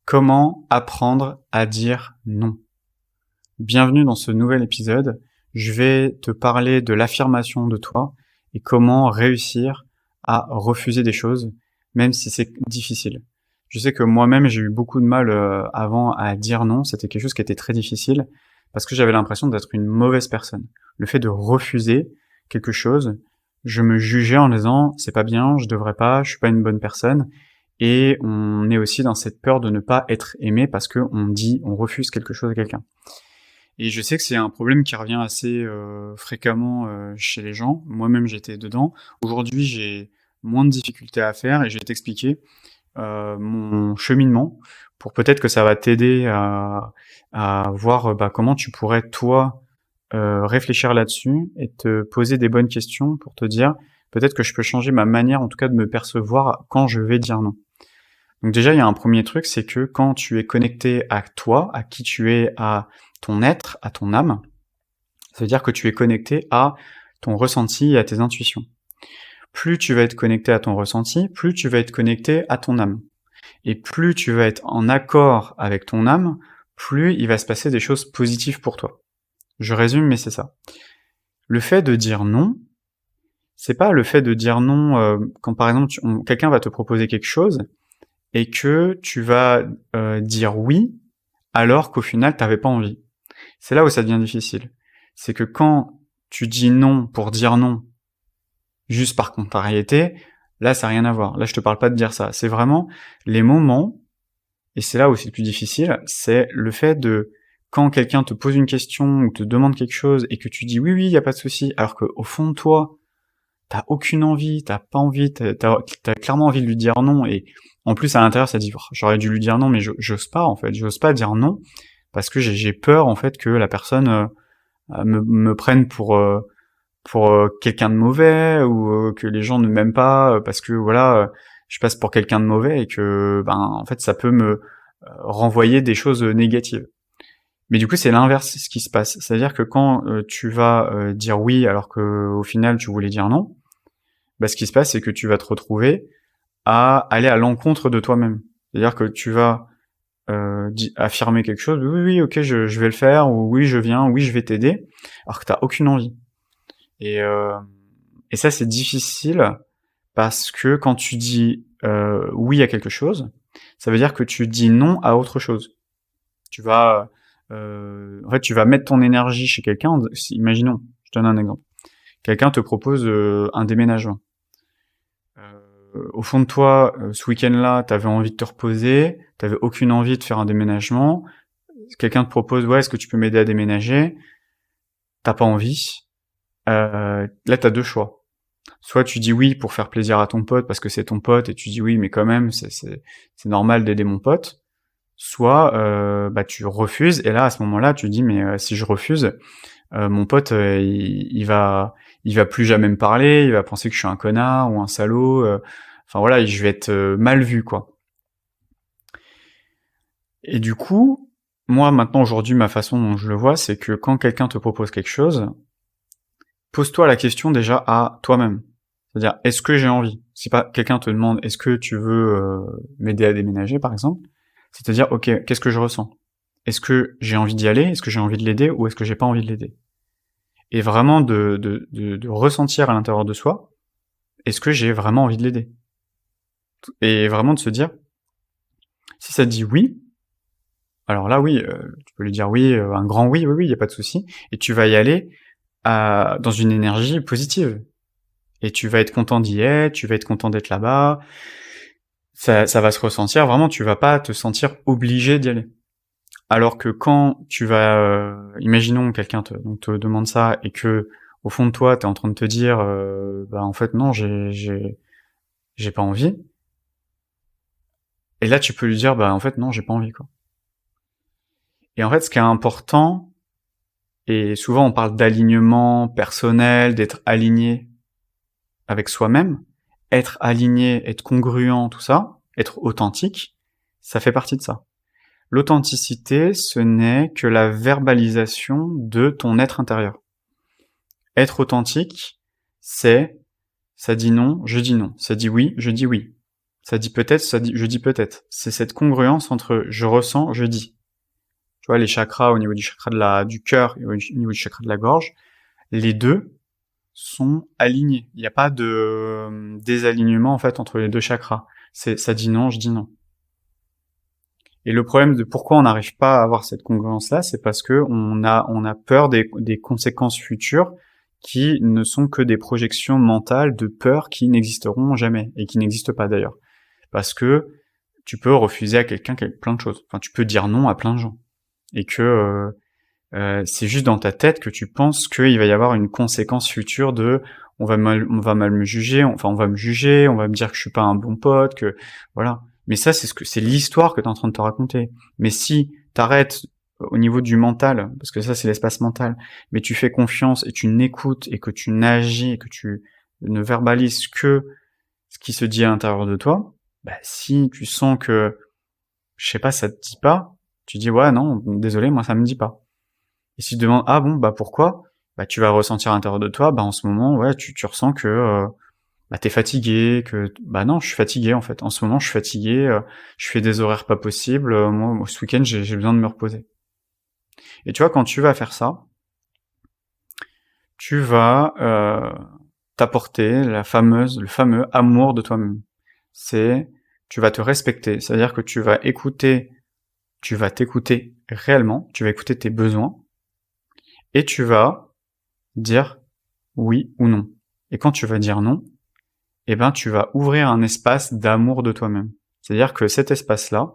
Comment apprendre à dire non? Bienvenue dans ce nouvel épisode. Je vais te parler de l'affirmation de toi et comment réussir à refuser des choses, même si c'est difficile. Je sais que moi-même, j'ai eu beaucoup de mal avant à dire non. C'était quelque chose qui était très difficile parce que j'avais l'impression d'être une mauvaise personne. Le fait de refuser quelque chose, je me jugeais en disant c'est pas bien, je devrais pas, je suis pas une bonne personne. Et on est aussi dans cette peur de ne pas être aimé parce que on refuse quelque chose à quelqu'un. Et je sais que c'est un problème qui revient assez fréquemment chez les gens. Moi-même, j'étais dedans. Aujourd'hui, j'ai moins de difficultés à faire et je vais t'expliquer mon cheminement pour peut-être que ça va t'aider à voir comment tu pourrais, toi, réfléchir là-dessus et te poser des bonnes questions pour te dire peut-être que je peux changer ma manière, en tout cas, de me percevoir quand je vais dire non. Donc déjà, il y a un premier truc, c'est que quand tu es connecté à toi, à qui tu es, à ton être, à ton âme, ça veut dire que tu es connecté à ton ressenti et à tes intuitions. Plus tu vas être connecté à ton ressenti, plus tu vas être connecté à ton âme. Et plus tu vas être en accord avec ton âme, plus il va se passer des choses positives pour toi. Je résume, mais c'est ça. Le fait de dire non, c'est pas le fait de dire non quand par exemple quelqu'un va te proposer quelque chose, et que tu vas dire oui alors qu'au final t'avais pas envie. C'est là où ça devient difficile. C'est que quand tu dis non pour dire non, juste par contrariété, là ça n'a rien à voir. Là je te parle pas de dire ça. C'est vraiment les moments, et c'est là où c'est le plus difficile, c'est le fait de quand quelqu'un te pose une question ou te demande quelque chose et que tu dis oui, y a pas de souci, alors qu'au fond de toi, t'as aucune envie, t'as pas envie, t'as clairement envie de lui dire non, et en plus à l'intérieur ça dit j'aurais dû lui dire non, mais j'ose pas en fait, j'ose pas dire non parce que j'ai peur en fait que la personne me prenne pour quelqu'un de mauvais, ou que les gens ne m'aiment pas parce que voilà je passe pour quelqu'un de mauvais, et que en fait ça peut me renvoyer des choses négatives. Mais du coup c'est l'inverse ce qui se passe, c'est-à-dire que quand tu vas dire oui alors que au final tu voulais dire non, ce qui se passe, c'est que tu vas te retrouver à aller à l'encontre de toi-même. C'est-à-dire que tu vas affirmer quelque chose, oui, oui, ok, je vais le faire, ou oui, je viens, oui, je vais t'aider, alors que t'as aucune envie. Et, euh, et ça, c'est difficile, parce que quand tu dis oui à quelque chose, ça veut dire que tu dis non à autre chose. Tu vas, en fait, tu vas mettre ton énergie chez quelqu'un. Imaginons, je te donne un exemple. Quelqu'un te propose un déménagement. Au fond de toi, ce week-end-là, t'avais envie de te reposer, t'avais aucune envie de faire un déménagement. Quelqu'un te propose, ouais, est-ce que tu peux m'aider à déménager? T'as pas envie. Là, t'as deux choix. Soit tu dis oui pour faire plaisir à ton pote parce que c'est ton pote et tu dis oui, mais quand même, c'est normal d'aider mon pote. Soit tu refuses, et là, à ce moment-là, tu dis mais si je refuse, mon pote, il va plus jamais me parler, il va penser que je suis un connard ou un salaud. Enfin voilà, je vais être mal vu, quoi. Et du coup, moi maintenant aujourd'hui, ma façon dont je le vois, c'est que quand quelqu'un te propose quelque chose, pose-toi la question déjà à toi-même. C'est-à-dire, est-ce que j'ai envie? Si pas quelqu'un te demande, est-ce que tu veux m'aider à déménager, par exemple, c'est-à-dire, ok, qu'est-ce que je ressens? Est-ce que j'ai envie d'y aller? Est-ce que j'ai envie de l'aider? Ou est-ce que j'ai pas envie de l'aider? Et vraiment de ressentir à l'intérieur de soi, est-ce que j'ai vraiment envie de l'aider? Et vraiment de se dire, si ça te dit oui, alors là oui, tu peux lui dire oui, un grand oui, oui, oui, y a pas de souci, et tu vas y aller dans une énergie positive. Et tu vas être content d'y être, tu vas être content d'être là-bas, ça va se ressentir, vraiment, tu vas pas te sentir obligé d'y aller. Alors que quand tu vas, imaginons quelqu'un te demande ça, et que au fond de toi, t'es en train de te dire, en fait non, j'ai pas envie. Et là, tu peux lui dire, en fait non, j'ai pas envie, quoi. Et en fait, ce qui est important, et souvent on parle d'alignement personnel, d'être aligné avec soi-même, être aligné, être congruent, tout ça, être authentique, ça fait partie de ça. L'authenticité, ce n'est que la verbalisation de ton être intérieur. Être authentique, c'est ça dit non, je dis non. Ça dit oui, je dis oui. Ça dit peut-être, je dis peut-être. C'est cette congruence entre je ressens, je dis. Tu vois, les chakras au niveau du chakra du cœur et au niveau du chakra de la gorge, les deux sont alignés. Il n'y a pas de désalignement en fait entre les deux chakras. Ça dit non, je dis non. Et le problème de pourquoi on n'arrive pas à avoir cette congruence-là, c'est parce que on a peur des conséquences futures qui ne sont que des projections mentales de peur qui n'existeront jamais et qui n'existent pas d'ailleurs. Parce que tu peux refuser à quelqu'un plein de choses. Enfin, tu peux dire non à plein de gens. Et que c'est juste dans ta tête que tu penses qu'il va y avoir une conséquence future de on va mal me juger, on va me juger, on va me dire que je suis pas un bon pote, que voilà. Mais ça, c'est l'histoire que tu es en train de te raconter. Mais si t'arrêtes au niveau du mental, parce que ça c'est l'espace mental, mais tu fais confiance et tu n'écoutes et que tu n'agis et que tu ne verbalises que ce qui se dit à l'intérieur de toi, bah si tu sens que, je sais pas, ça te dit pas, tu dis ouais non, désolé, moi ça me dit pas. Et si tu te demandes ah bon bah pourquoi, bah tu vas ressentir à l'intérieur de toi, bah en ce moment ouais tu ressens que bah t'es fatigué, que bah non je suis fatigué en fait. En ce moment je suis fatigué, je fais des horaires pas possibles, moi ce week-end j'ai besoin de me reposer. Et tu vois quand tu vas faire ça, tu vas t'apporter le fameux amour de toi-même. Tu vas te respecter, c'est-à-dire que tu vas t'écouter réellement, tu vas écouter tes besoins, et tu vas dire oui ou non. Et quand tu vas dire non, eh ben tu vas ouvrir un espace d'amour de toi-même. C'est-à-dire que cet espace-là,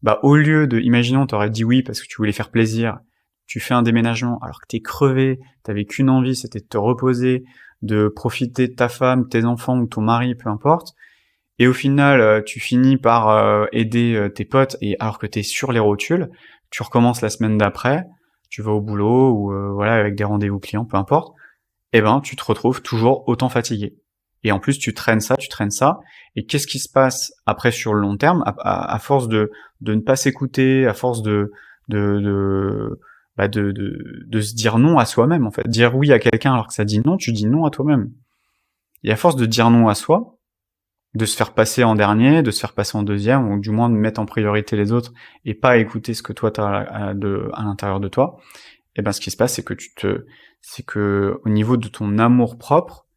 bah au lieu de, imaginons, t'aurais dit oui parce que tu voulais faire plaisir, tu fais un déménagement alors que t'es crevé, t'avais qu'une envie, c'était de te reposer, de profiter de ta femme, tes enfants ou ton mari, peu importe, et au final tu finis par aider tes potes, et alors que t'es sur les rotules, tu recommences la semaine d'après, tu vas au boulot ou voilà avec des rendez-vous clients, peu importe, et ben tu te retrouves toujours autant fatigué. Et en plus tu traînes ça, et qu'est-ce qui se passe après sur le long terme, à force de ne pas s'écouter, à force de se dire non à soi-même en fait, dire oui à quelqu'un alors que ça dit non, tu dis non à toi-même. Et à force de dire non à soi, de se faire passer en dernier, de se faire passer en deuxième, ou du moins de mettre en priorité les autres et pas écouter ce que toi t'as à l'intérieur de toi, et ben ce qui se passe c'est que au niveau de ton amour propre,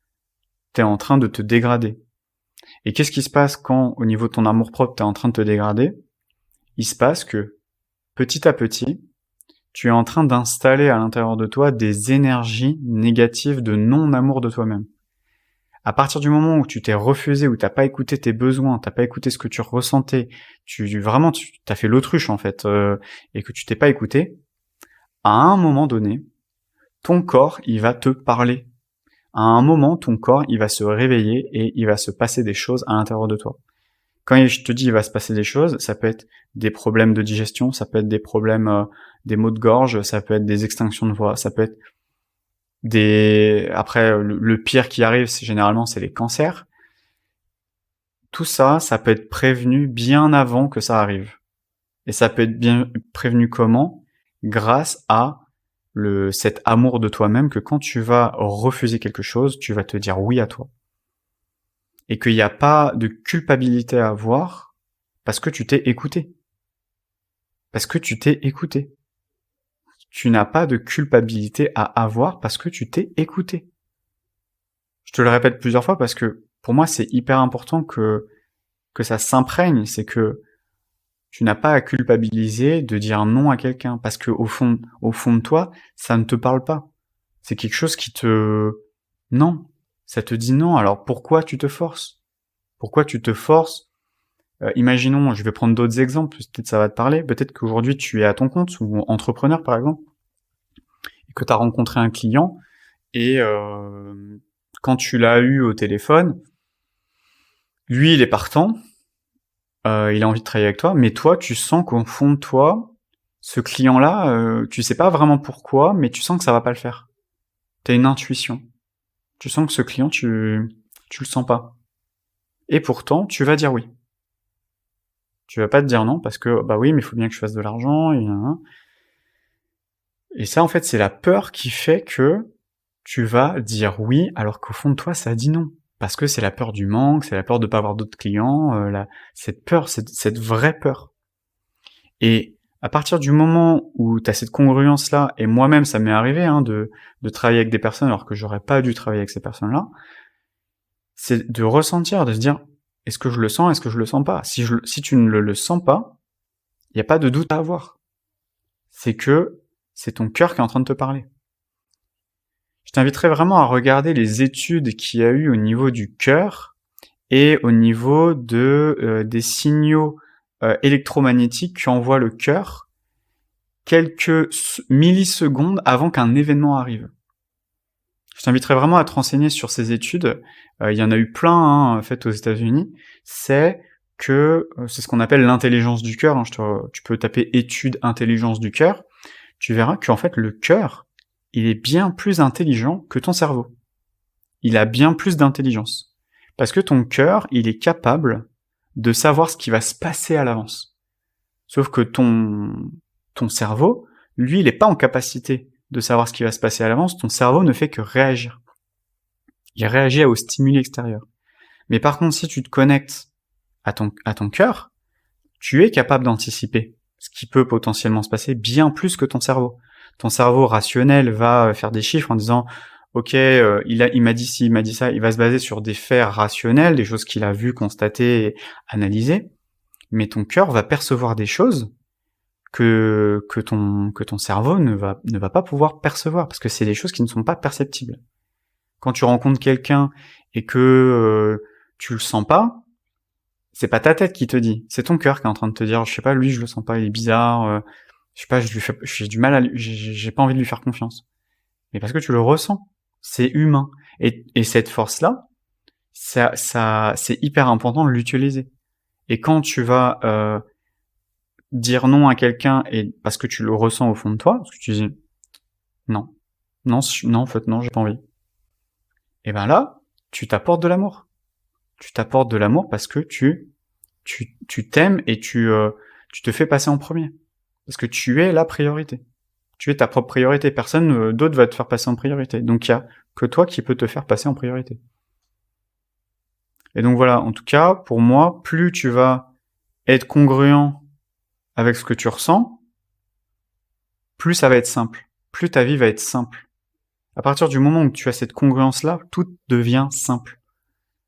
t'es en train de te dégrader. Et qu'est-ce qui se passe quand au niveau de ton amour propre t'es en train de te dégrader? Il se passe que petit à petit, tu es en train d'installer à l'intérieur de toi des énergies négatives de non-amour de toi-même. À partir du moment où tu t'es refusé, où t'as pas écouté tes besoins, t'as pas écouté ce que tu ressentais, tu t'as fait l'autruche en fait, et que tu t'es pas écouté, à un moment donné, ton corps, il va te parler. À un moment, ton corps, il va se réveiller et il va se passer des choses à l'intérieur de toi. Quand je te dis il va se passer des choses, ça peut être des problèmes de digestion, ça peut être des problèmes, des maux de gorge, ça peut être des extinctions de voix, ça peut être après, le pire qui arrive, généralement, c'est les cancers. Tout ça, ça peut être prévenu bien avant que ça arrive. Et ça peut être bien prévenu comment? Grâce à cet amour de toi-même, que quand tu vas refuser quelque chose, tu vas te dire oui à toi. Et qu'il n'y a pas de culpabilité à avoir parce que tu t'es écouté. Parce que tu t'es écouté. Tu n'as pas de culpabilité à avoir parce que tu t'es écouté. Je te le répète plusieurs fois parce que pour moi c'est hyper important que ça s'imprègne, c'est que tu n'as pas à culpabiliser de dire non à quelqu'un parce que au fond de toi, ça ne te parle pas. C'est quelque chose qui non, ça te dit non. Alors pourquoi tu te forces? Pourquoi tu te forces? Imaginons, je vais prendre d'autres exemples, peut-être ça va te parler. Peut-être qu'aujourd'hui tu es à ton compte ou entrepreneur par exemple, et que tu as rencontré un client et quand tu l'as eu au téléphone, lui il est partant, il a envie de travailler avec toi, mais toi tu sens qu'au fond de toi, ce client-là, tu sais pas vraiment pourquoi, mais tu sens que ça va pas le faire. T'as une intuition. Tu sens que ce client, tu le sens pas. Et pourtant, tu vas dire oui. Tu vas pas te dire non parce que bah oui, mais il faut bien que je fasse de l'argent et ça en fait, c'est la peur qui fait que tu vas dire oui alors qu'au fond de toi, ça dit non. Parce que c'est la peur du manque, c'est la peur de pas avoir d'autres clients, cette peur, cette vraie peur. Et à partir du moment où tu as cette congruence-là, et moi-même ça m'est arrivé de travailler avec des personnes alors que j'aurais pas dû travailler avec ces personnes-là, c'est de ressentir, de se dire, est-ce que je le sens, est-ce que je le sens pas? Si tu ne le sens pas, il n'y a pas de doute à avoir. C'est que c'est ton cœur qui est en train de te parler. Je t'inviterais vraiment à regarder les études qu'il y a eu au niveau du cœur et au niveau des signaux électromagnétiques qu'envoie le cœur quelques millisecondes avant qu'un événement arrive. Je t'inviterais vraiment à te renseigner sur ces études. Il y en a eu plein faites aux États-Unis. C'est ce qu'on appelle l'intelligence du cœur. Tu peux taper études intelligence du cœur. Tu verras qu'en fait le cœur, il est bien plus intelligent que ton cerveau. Il a bien plus d'intelligence. Parce que ton cœur, il est capable de savoir ce qui va se passer à l'avance. Sauf que ton cerveau, lui, il n'est pas en capacité de savoir ce qui va se passer à l'avance. Ton cerveau ne fait que réagir. Il réagit aux stimuli extérieurs. Mais par contre, si tu te connectes à ton cœur, tu es capable d'anticiper ce qui peut potentiellement se passer bien plus que ton cerveau. Ton cerveau rationnel va faire des chiffres en disant ok, il m'a dit ci, il m'a dit ça, il va se baser sur des faits rationnels, des choses qu'il a vues, constatées et analysées, mais ton cœur va percevoir des choses que ton cerveau ne va pas pouvoir percevoir, parce que c'est des choses qui ne sont pas perceptibles. Quand tu rencontres quelqu'un et que tu le sens pas, c'est pas ta tête qui te dit, c'est ton cœur qui est en train de te dire, je sais pas, lui je le sens pas, il est bizarre, je sais pas, j'ai du mal à j'ai pas envie de lui faire confiance. Mais parce que tu le ressens, c'est humain. Et cette force-là, ça c'est hyper important de l'utiliser. Et quand tu vas dire non à quelqu'un et parce que tu le ressens au fond de toi, parce que tu dis non, en fait non, j'ai pas envie. Et ben là, tu t'apportes de l'amour. Tu t'apportes de l'amour parce que tu t'aimes et tu te fais passer en premier. Parce que tu es la priorité. Tu es ta propre priorité. Personne d'autre va te faire passer en priorité. Donc il y a que toi qui peux te faire passer en priorité. Et donc voilà, en tout cas, pour moi, plus tu vas être congruent avec ce que tu ressens, plus ça va être simple. Plus ta vie va être simple. À partir du moment où tu as cette congruence-là, tout devient simple.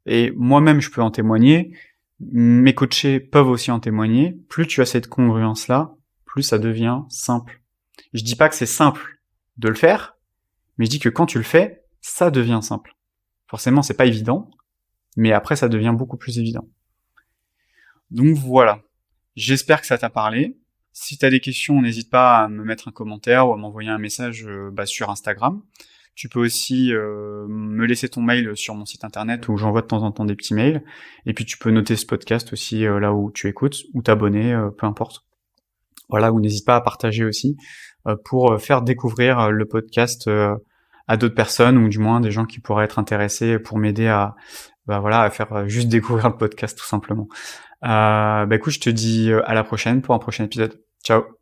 Et moi-même, je peux en témoigner. Mes coachés peuvent aussi en témoigner. Plus tu as cette congruence-là, plus ça devient simple. Je dis pas que c'est simple de le faire, mais je dis que quand tu le fais, ça devient simple. Forcément, c'est pas évident, mais après, ça devient beaucoup plus évident. Donc voilà. J'espère que ça t'a parlé. Si t'as des questions, n'hésite pas à me mettre un commentaire ou à m'envoyer un message sur Instagram. Tu peux aussi me laisser ton mail sur mon site internet où j'envoie de temps en temps des petits mails. Et puis tu peux noter ce podcast aussi là où tu écoutes ou t'abonner, peu importe. Voilà, ou n'hésite pas à partager aussi pour faire découvrir le podcast à d'autres personnes ou du moins des gens qui pourraient être intéressés pour m'aider à faire juste découvrir le podcast tout simplement. Écoute, je te dis à la prochaine pour un prochain épisode. Ciao.